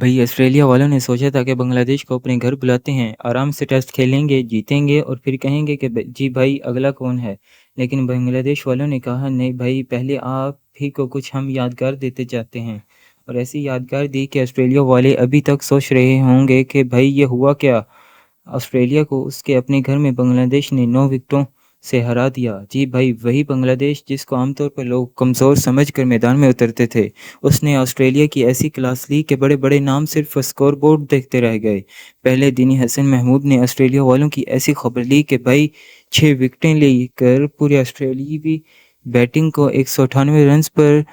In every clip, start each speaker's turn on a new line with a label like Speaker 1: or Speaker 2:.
Speaker 1: भाई ऑस्ट्रेलिया वालों ने सोचा था कि बांग्लादेश को अपने घर बुलाते हैं, आराम से टेस्ट खेलेंगे, जीतेंगे और फिर कहेंगे कि जी भाई अगला कौन है। लेकिन बांग्लादेश वालों ने कहा नहीं भाई, पहले आप ही को कुछ हम यादगार देते जाते हैं। और ऐसी यादगार दी कि ऑस्ट्रेलिया वाले अभी तक सोच रहे होंगे कि भाई ये हुआ क्या। ऑस्ट्रेलिया को उसके अपने घर में बांग्लादेश ने 9 विकेटों से हरा दिया। जी भाई, वही बांग्लादेश जिसको आमतौर पर लोग कमज़ोर समझकर मैदान में उतरते थे, उसने ऑस्ट्रेलिया की ऐसी क्लास ली कि बड़े-बड़े नाम सिर्फ स्कोर बोर्ड देखते रह गए। पहले दिन ही हसन महमूद ने ऑस्ट्रेलिया वालों की ऐसी खबर ली कि भाई 6 विकेटें लेकर पूरे ऑस्ट्रेलियावी बैटिंग को 198 रन्स पर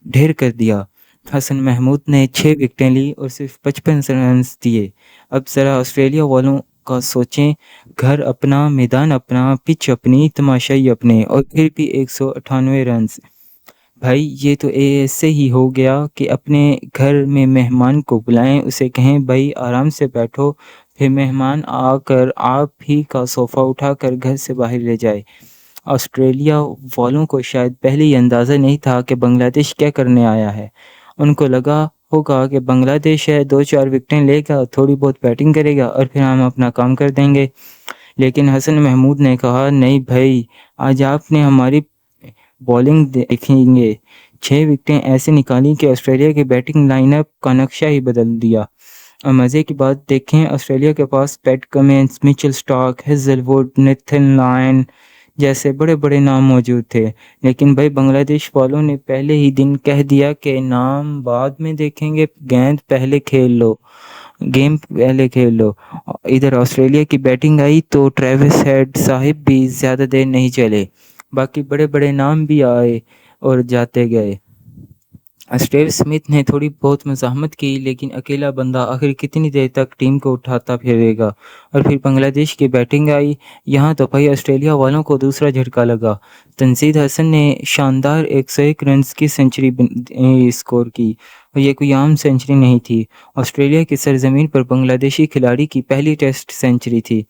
Speaker 1: ढेर कर दिया। हसन महमूद ने 6 विकेटें ली और सिर्फ 55 रन्स दिए। अब ज़रा ऑस्ट्रेलिया वालों का सोचें, घर अपना, मैदान अपना, पिच अपनी, तमाशाई अपने और फिर भी 198 रन्स। भाई ये तो ऐसे ही हो गया कि अपने घर में मेहमान को बुलाएं, उसे कहें भाई आराम से बैठो, फिर मेहमान आकर आप ही का सोफ़ा उठाकर घर से बाहर ले जाए। ऑस्ट्रेलिया वालों को शायद पहले ही अंदाज़ा नहीं था कि बांग्लादेश क्या करने आया है। उनको लगा होगा कि बांग्लादेश है, 2-4 विकेटें लेगा, थोड़ी बहुत बैटिंग करेगा और फिर हम अपना काम कर देंगे। लेकिन हसन महमूद ने कहा नहीं भाई, आज आपने हमारी बॉलिंग देखेंगे। 6 विकेटें ऐसे निकाली कि ऑस्ट्रेलिया की बैटिंग लाइनअप का नक्शा ही बदल दिया। और मज़े की बात देखें, ऑस्ट्रेलिया के पास Pat Cummins, Mitchell Starc, Hazlewood, Nathan Lyon जैसे बड़े-बड़े नाम मौजूद थे। लेकिन भाई बांग्लादेश वालों ने पहले ही दिन कह दिया कि नाम बाद में देखेंगे, गेंद पहले खेल लो, गेम पहले खेल लो। इधर ऑस्ट्रेलिया की बैटिंग आई तो ट्रेविस हेड साहिब भी ज़्यादा देर नहीं चले। बाकी बड़े-बड़े नाम भी आए और जाते गए। स्टीव स्मिथ ने थोड़ी बहुत मज़ाहमत की, लेकिन अकेला बंदा आखिर कितनी देर तक टीम को उठाता फिरेगा। और फिर बांग्लादेश की बैटिंग आई। यहाँ तो भाई ऑस्ट्रेलिया वालों को दूसरा झटका लगा। तनजीद हसन ने शानदार 101 रन्स की सेंचुरी स्कोर की और ये कोई आम सेंचुरी नहीं थी। ऑस्ट्रेलिया की सरजमीन पर बांग्लादेशी खिलाड़ी की पहली टेस्ट सेंचुरी थी।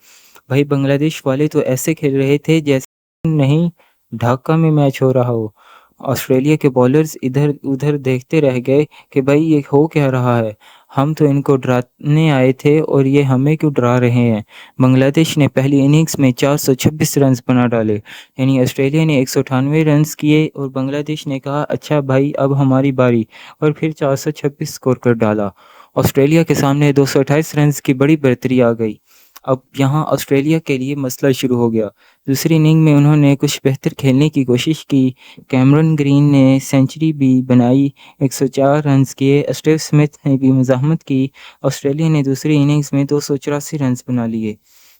Speaker 1: भाई बांग्लादेश वाले तो ऐसे खेल रहे थे जैसे नहीं ढाका में मैच हो रहा हो। ऑस्ट्रेलिया के बॉलर्स इधर-उधर देखते रह गए कि भाई ये हो क्या रहा है? हम तो इनको डराने आए थे और ये हमें क्यों डरा रहे हैं? बांग्लादेश ने पहली इनिंग्स में 426 रन्स बना डाले। यानी ऑस्ट्रेलिया ने 198 रन्स किए और बांग्लादेश ने कहा अच्छा भाई अब हमारी बारी, और फिर 426 स्कोर कर डाला। ऑस्ट्रेलिया के सामने 228 रन्स की बड़ी बढ़तरी आ गई। अब यहाँ ऑस्ट्रेलिया के लिए मसला शुरू हो गया। दूसरी इनिंग में उन्होंने कुछ बेहतर खेलने की कोशिश की। कैमरन ग्रीन ने सेंचुरी भी बनाई, 104 रन्स किए। स्टीव स्मिथ ने भी मज़ाहमत की। ऑस्ट्रेलिया ने दूसरी इनिंग्स में 284 रन्स बना लिए।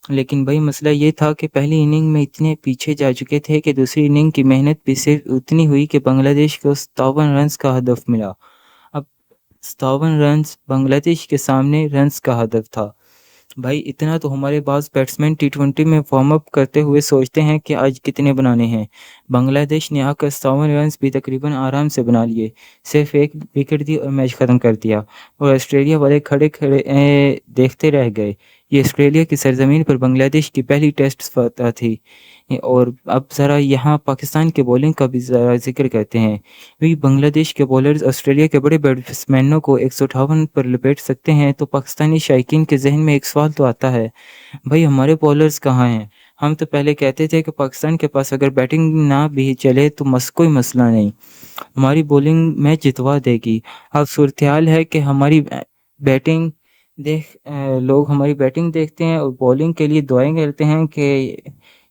Speaker 1: लेकिन भाई मसला ये था कि पहली इनिंग में इतने पीछे जा चुके थे कि दूसरी इनिंग की मेहनत भी सिर्फ उतनी हुई कि बांग्लादेश को 57 रन्स का हदफ मिला। अब 57 रन्स बांग्लादेश के सामने रन्स का हदफ था। भाई इतना तो हमारे पास बैट्समैन टी20 में वार्म अप करते हुए सोचते हैं कि आज कितने बनाने हैं। बांग्लादेश ने आकर 57 रन्स भी तकरीबन आराम से बना लिए। सिर्फ एक विकेट दी और मैच ख़त्म कर दिया और ऑस्ट्रेलिया वाले खड़े-खड़े देखते रह गए। ये ऑस्ट्रेलिया की सरज़मीन पर बांग्लादेश की पहली टेस्ट फ़तह थी। और अब ज़रा यहाँ पाकिस्तान के बॉलिंग का भी ज़रा ज़िक्र करते हैं। वही बांग्लादेश के बॉलर्स ऑस्ट्रेलिया के बड़े बैट्समैनों को 158 पर लपेट सकते हैं, तो पाकिस्तानी शायकीन के ज़हन में एक सवाल तो आता है, भाई हमारे बॉलर्स कहाँ हैं? हम तो पहले कहते थे कि पाकिस्तान के पास अगर बैटिंग ना भी चले तो कोई मसला नहीं, हमारी बॉलिंग मैच जितवा देगी। अब सूरत-ए-हाल है कि हमारी बैटिंग लोग हमारी बैटिंग देखते हैं और बॉलिंग के लिए दुआएँ करते हैं कि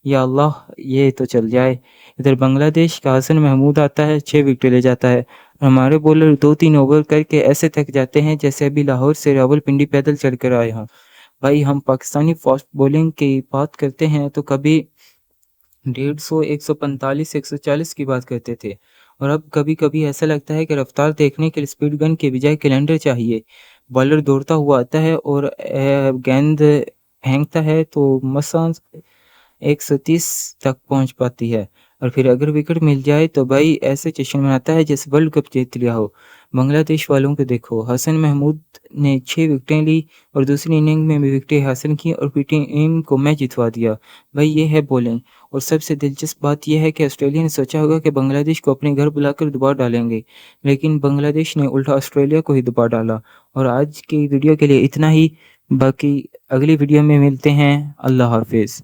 Speaker 1: या अल्लाह ये तो चल जाए। इधर बांग्लादेश का हसन महमूद आता है, 6 विकेटें ले जाता है। हमारे बॉलर 2-3 ओवर करके ऐसे थक जाते हैं जैसे अभी लाहौर से रावलपिंडी पैदल चल कर आए हों। भाई हम पाकिस्तानी फास्ट बॉलिंग की बात करते हैं तो कभी 150, 145, 140 की बात करते थे और अब कभी-कभी ऐसा लगता है कि रफ्तार देखने के लिए स्पीड गन के बजाय कैलेंडर चाहिए। बॉलर दौड़ता हुआ आता है और गेंद फेंकता है तो मसां 130 तक पहुंच पाती है और फिर अगर विकेट मिल जाए तो भाई ऐसे जश्न मनाता है जैसे वर्ल्ड कप जीत लिया हो। बांग्लादेश वालों को देखो, हसन महमूद ने 6 विकेटें ली और दूसरी इनिंग में भी विकेटें हासिल की और पीटी टीम को मैच जितवा दिया। भाई ये है बॉलिंग اور سب سے دلچسپ بات یہ ہے کہ آسٹریلیا نے سوچا ہوگا کہ بنگلہ دیش کو اپنے گھر بلا کر دبا ڈالیں گے، لیکن بنگلہ دیش نے الٹا آسٹریلیا کو ہی دبا ڈالا۔ اور آج کی ویڈیو کے لیے اتنا ہی، باقی اگلی ویڈیو میں ملتے ہیں۔ اللہ حافظ۔